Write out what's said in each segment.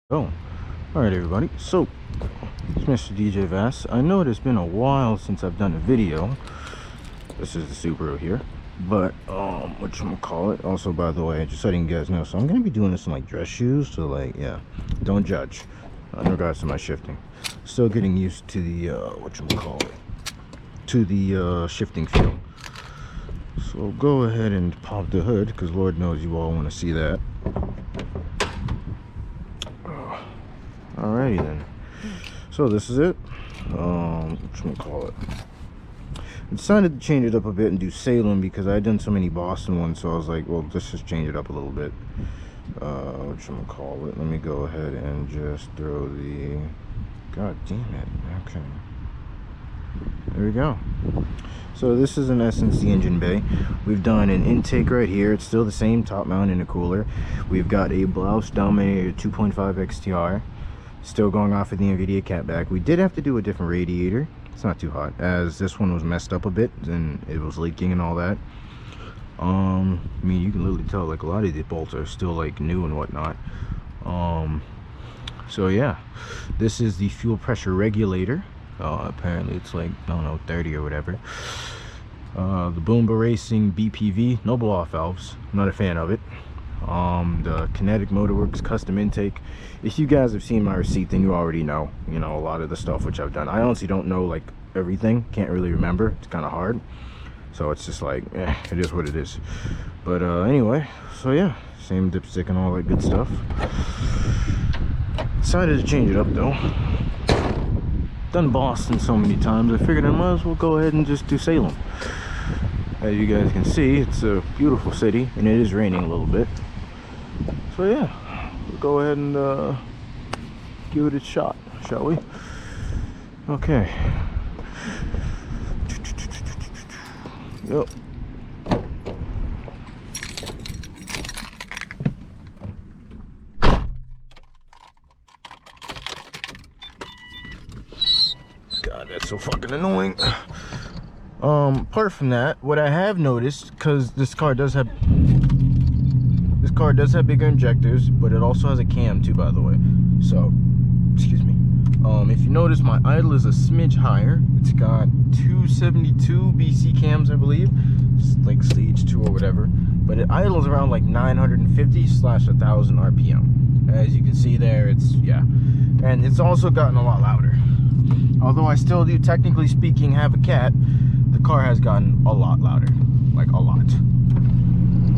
Oh, alright everybody, so it's Mr. DJ Vass. I know it's been a while since I've done a video. This is the Subaru here, but whatchamacallit, also by the way, just letting you guys know, so I'm gonna be doing this in like dress shoes, so like, yeah, don't judge in regards to my shifting. Still getting used to the shifting feel. So go ahead and pop the hood, because Lord knows you all want to see that. Alrighty then, so this is it. Whatchamacallit, I decided to change it up a bit and do Salem because I'd done so many Boston ones, so I was like, well, let's just change it up a little bit. Whatchamacallit, let me go ahead and just throw the, god damn it, okay, there we go. So this is an SNC engine bay. We've done an intake right here. It's still the same top mount and a cooler. We've got a Blouse Dominator 2.5 XTR. Still going off of the NVIDIA catback. We did have to do a different radiator. It's not too hot, as this one was messed up a bit and it was leaking and all that. I mean, you can literally tell like a lot of the bolts are still like new and whatnot. So yeah, this is the fuel pressure regulator. Apparently it's like, I don't know, 30 or whatever. The Boomba Racing BPV, no blow off valves. I'm not a fan of it. The Kinetic Motorworks custom intake. If you guys have seen my receipt, then you already know, a lot of the stuff which I've done. I honestly don't know like everything, can't really remember, it's kind of hard, so it's just like, it is what it is. But anyway, so yeah, same dipstick and all that good stuff. Decided to change it up though. Done Boston so many times, I figured I might as well go ahead and just do Salem. As you guys can see, it's a beautiful city and it is raining a little bit. So yeah, we'll go ahead and give it a shot, shall we? Okay. Yep. God, that's so fucking annoying. Apart from that, what I have noticed, because this car does have bigger injectors, but it also has a cam too, by the way. So, excuse me. If you notice, my idle is a smidge higher. It's got 272 BC cams, I believe. It's like stage 2 or whatever. But it idles around like 950/1000 RPM. As you can see there, it's, yeah. And it's also gotten a lot louder. Although I still do, technically speaking, have a cat, the car has gotten a lot louder. Like, a lot.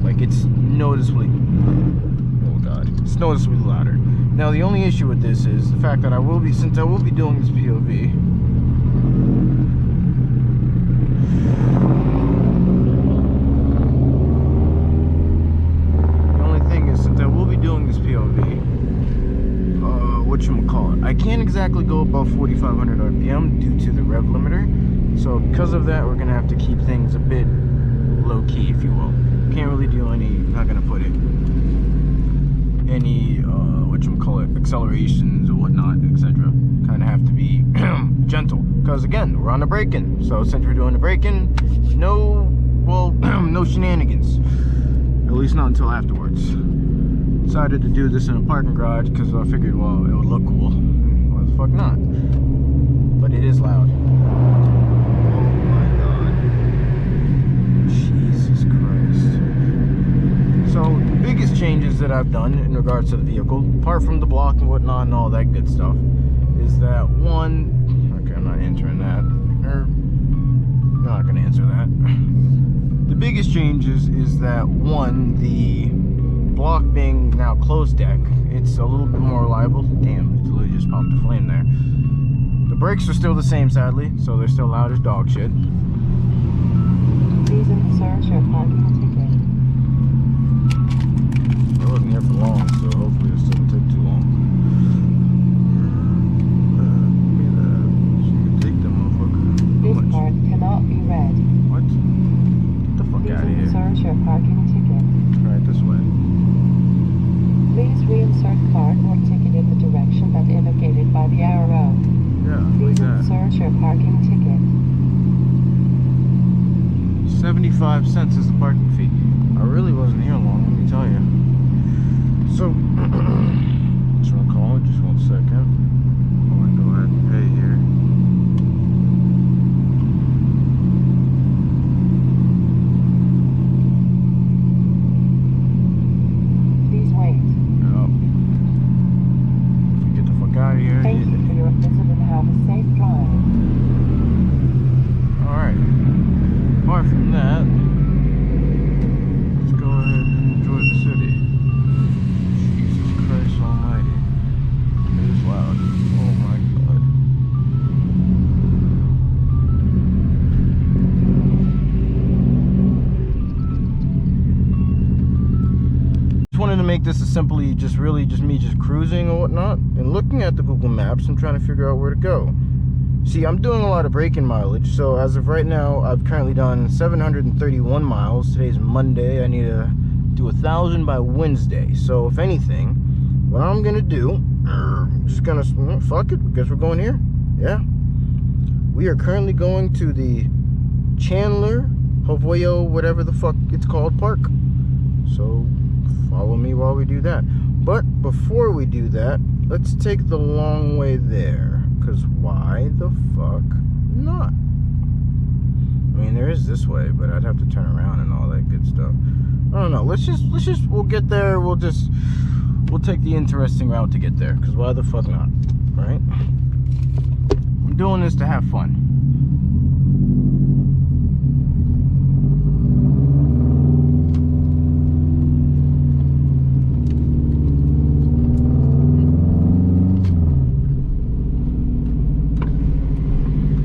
Like, it's noticeably, oh god, it's noticeably louder. Now, the only issue with this is the fact that since I will be doing this POV, the only thing is, since I will be doing this POV, whatchamacallit, I can't exactly go above 4,500 RPM due to the rev limiter. So because of that, we're gonna have to keep things a bit low key, if you will. Can't really do any, not gonna put it, any whatchamacallit, accelerations or whatnot, etc. Kind of have to be gentle, because again, we're on the break-in. So since we're doing the break-in, no shenanigans, at least not until afterwards. Decided to do this in a parking garage because I figured, well, it would look cool. Why the fuck not? But it is loud. Oh my god. Jesus Christ. So, the biggest changes that I've done in regards to the vehicle, apart from the block and whatnot and all that good stuff, is that one, okay, I'm not answering that. I'm not going to answer that. The biggest changes is that one, the block being now closed deck, it's a little bit more reliable. Damn, it literally just popped a flame there. The brakes are still the same, sadly, so they're still loud as dog shit. Please insert your parking ticket. I wasn't here for long, so hopefully this doesn't take too long. Take the motherfucker. This card cannot be read. What? Get the fuck out of here. Please insert your parking ticket. Right this way. Please reinsert card or ticket in the direction that indicated by the arrow. Yeah, Please like that. insert your parking ticket. 75 cents is the parking fee. I really wasn't here long, let me tell you. So, whatchamacallit, wanted to make this a simply just me just cruising or whatnot, and looking at the Google Maps. I'm trying to figure out where to go. See, I'm doing a lot of braking mileage, so as of right now, I've currently done 731 miles. Today's Monday. I need to do 1,000 by Wednesday. So if anything, what I'm gonna do, I'm just gonna fuck it. Guess we're going here. Yeah, we are currently going to the Chandler Hovoyo, whatever the fuck it's called, park. So follow me while we do that. But before we do that, let's take the long way there, because why the fuck not? I mean, there is this way, but I'd have to turn around and all that good stuff. I don't know. Let's just we'll get there. We'll take the interesting route to get there, because why the fuck not, right? I'm doing this to have fun.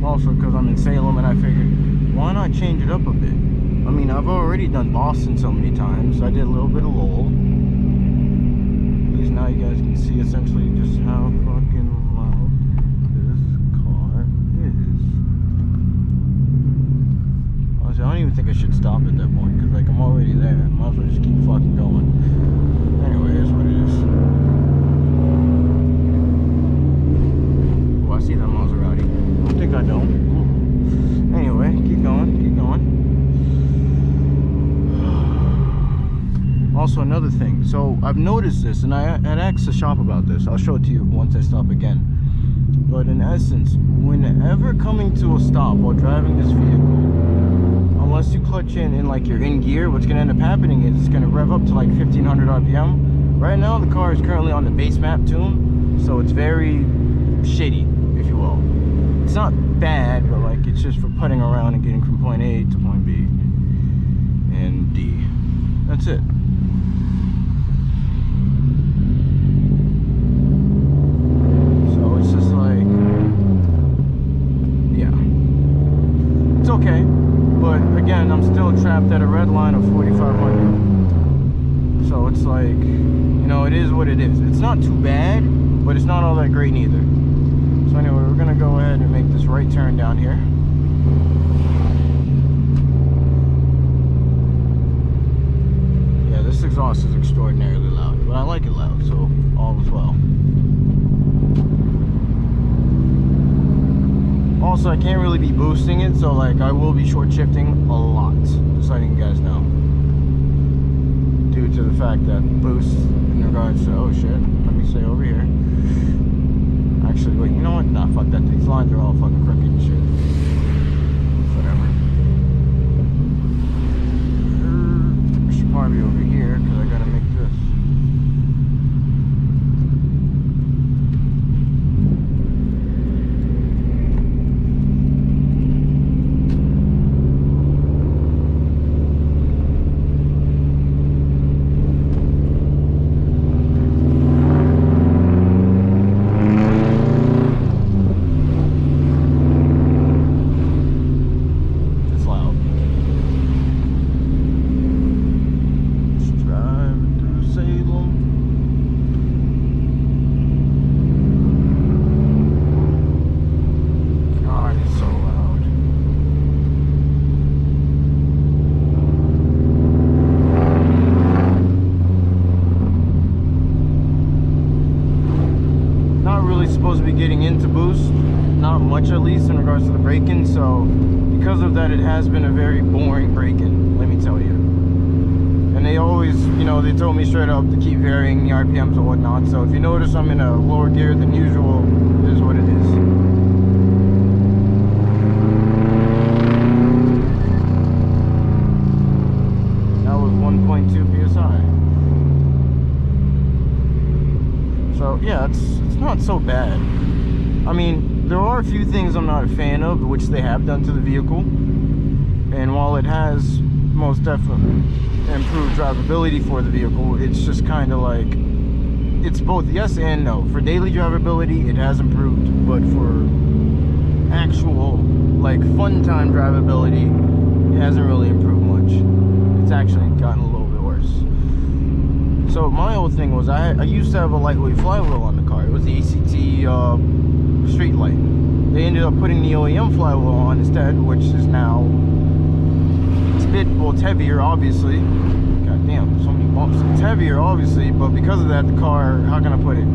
Also, because I'm in Salem, and I figured, why not change it up a bit? I mean, I've already done Boston so many times. I did a little bit of Lowell. At least now you guys can see essentially just how fucking loud this car is. Honestly, I don't even think I should stop at that point, because like I'm already there. I might as well just keep fucking going. Anyway, here's what it is. Oh, I see that Maserati. I think I don't. Anyway, keep going, keep going. Also, another thing. So I've noticed this, and I had asked the shop about this. I'll show it to you once I stop again. But in essence, whenever coming to a stop while driving this vehicle, unless you clutch in like you're in gear, what's gonna end up happening is it's gonna rev up to like 1500 RPM. Right now, the car is currently on the base map tune, so it's very shitty, if you will. It's not bad, but like it's just for putting around and getting from point A to point B and D. That's it. So it's just like, yeah, it's okay. But again, I'm still trapped at a red line of 4,500. So it's like, you know, it is what it is. It's not too bad, but it's not all that great neither. So anyway, we're gonna go ahead and make this right turn down here. Yeah, this exhaust is extraordinarily loud, but I like it loud, so all is well. Also, I can't really be boosting it, so like I will be short shifting a lot, just letting you guys know. Due to the fact that boost in regards to, oh shit, let me say over here. Actually, wait, you know what? Nah, fuck that. These lines are all fucking crooked and shit. Whatever. I should probably be over here, because I gotta make this. Getting into boost, not much at least in regards to the braking, so because of that it has been a very boring braking, let me tell you. And they always, you know, they told me straight up to keep varying the RPMs and whatnot, so if you notice I'm in a lower gear than usual, it is what it is. That was 1.2 psi. So yeah, it's not so bad. I mean, there are a few things I'm not a fan of, which they have done to the vehicle. And while it has most definitely improved drivability for the vehicle, it's just kind of like, it's both yes and no. For daily drivability, it has improved, but for actual, like, fun time drivability, it hasn't really improved much. It's actually gotten a little bit worse. So my whole thing was I used to have a lightweight flywheel on the car. It was the ACT street light. They ended up putting the OEM flywheel on instead, which is now, it's a bit, well, it's heavier, obviously. God damn, so many bumps. It's heavier, obviously, but because of that, the car, how can I put it?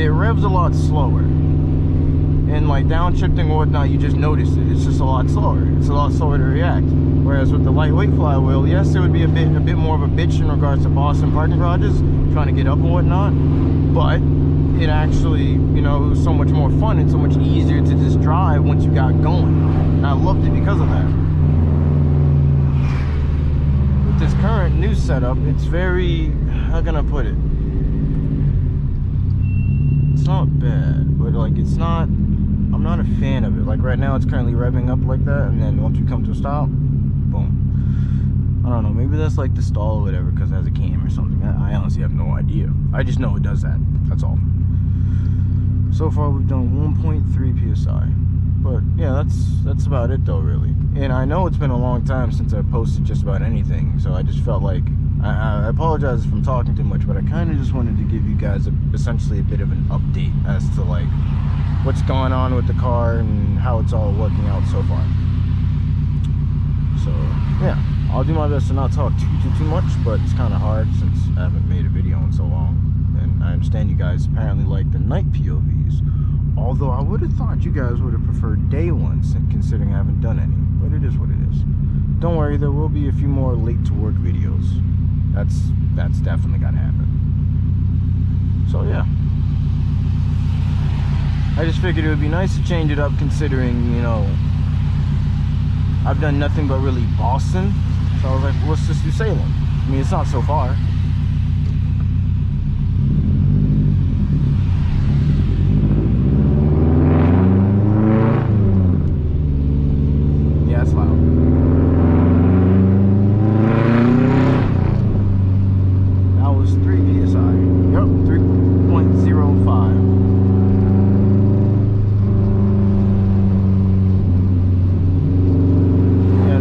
It revs a lot slower. And like downshifting and whatnot, you just notice it. It's just a lot slower. It's a lot slower to react. Whereas with the lightweight flywheel, yes, it would be a bit more of a bitch in regards to Boston parking garages, trying to get up and whatnot. But it actually, you know, it was so much more fun and so much easier to just drive once you got going. And I loved it because of that. With this current new setup, it's very, how can I put it? It's not bad, but like it's not, I'm not a fan of it. Like right now it's currently revving up like that, and then once we come to a stop, boom. I don't know, maybe that's like the stall or whatever because it has a cam or something. I honestly have no idea. I just know it does that, that's all. So far we've done 1.3 psi, but yeah, that's about it though, really. And I know it's been a long time since I posted just about anything, so I just felt like I apologize if I'm talking too much, but I kind of just wanted to give you guys essentially a bit of an update as to like what's going on with the car and how it's all working out so far. So yeah, I'll do my best to not talk too much, but it's kind of hard since I haven't made a video in so long. And I understand you guys apparently like the night POVs, although I would have thought you guys would have preferred day ones, considering I haven't done any, but it is what it is. Don't worry, there will be a few more late to work videos. That's definitely gotta happen. So yeah, I just figured it would be nice to change it up, considering, you know, I've done nothing but really Boston, so I was like, well, let's just do Salem. I mean, it's not so far. Yeah, it's loud. That was 3 psi. Yep, 3.05.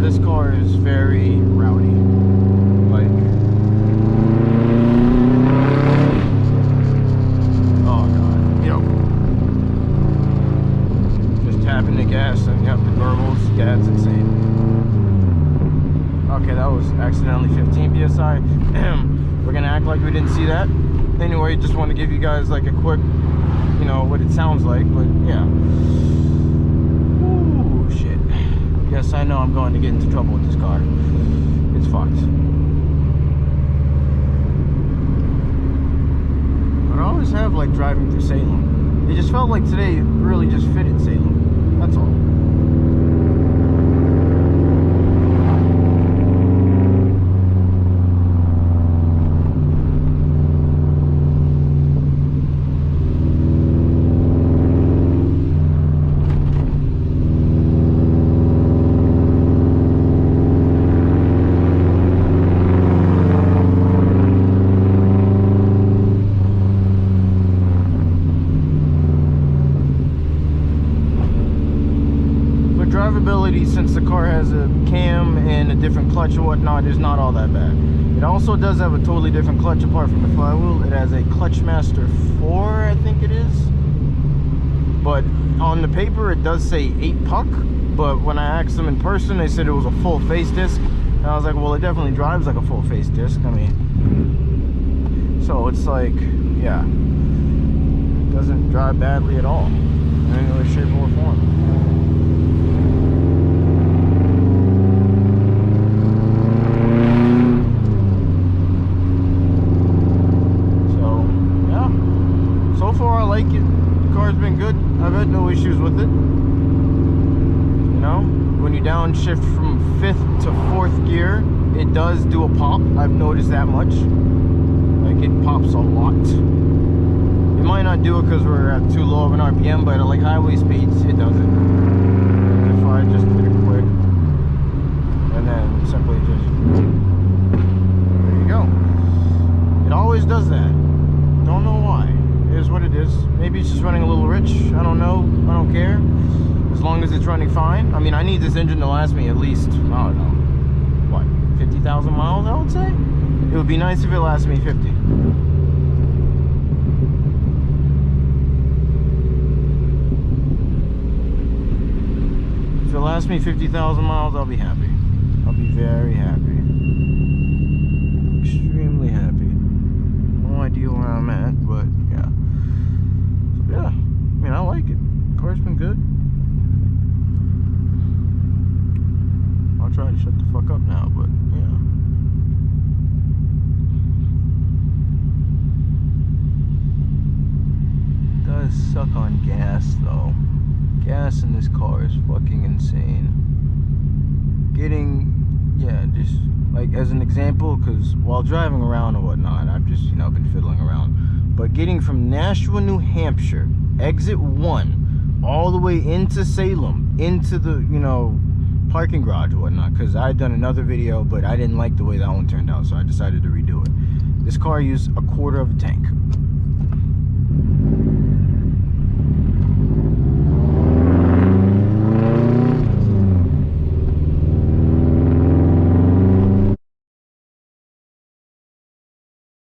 This car is very rowdy. Like, oh god, yep. Just tapping the gas and yep, the gurgles. Yeah, it's insane. Okay, that was accidentally 15 psi. We're gonna act like we didn't see that. Anyway, just want to give you guys like a quick, you know, what it sounds like. But yeah. Ooh, shit. Yes, I know I'm going to get into trouble with this car. It's fucked. But I always have like driving through Salem. It just felt like today really just fitted Salem. That's all. Drivability, since the car has a cam and a different clutch or whatnot, is not all that bad. It also does have a totally different clutch apart from the flywheel. It has a Clutchmaster 4, I think it is. But on the paper it does say 8 puck, but when I asked them in person they said it was a full face disc. And I was like, well, it definitely drives like a full face disc. I mean, so it's like, yeah, it doesn't drive badly at all in any way, shape, or form. Like it, the car's been good. I've had no issues with it. You know, when you downshift from 5th to 4th gear, it does do a pop. I've noticed that much. Like, it pops a lot. It might not do it because we're at too low of an RPM, but at like highway speeds, it does it. If I just did it quick and then simply just, there you go. It always does that. Don't know why. It is what it is. Maybe it's just running a little rich. I don't know. I don't care. As long as it's running fine. I mean, I need this engine to last me at least, I don't know, what, 50,000 miles, I would say? It would be nice if it lasted me 50. If it lasts me 50,000 miles, I'll be happy. I'll be very happy. Extremely happy. No idea where I'm at, but yeah. So yeah, I mean, I like it. The car's been good. I'll try to shut the fuck up now, but yeah. It does suck on gas though. Gas in this car is fucking insane. Getting, yeah, just like as an example, because while driving around and whatnot, I've just, you know, been fiddling around. But getting from Nashua, New Hampshire, exit 1, all the way into Salem, into the, you know, parking garage and whatnot, because I had done another video, but I didn't like the way that one turned out, so I decided to redo it. This car used a quarter of a tank.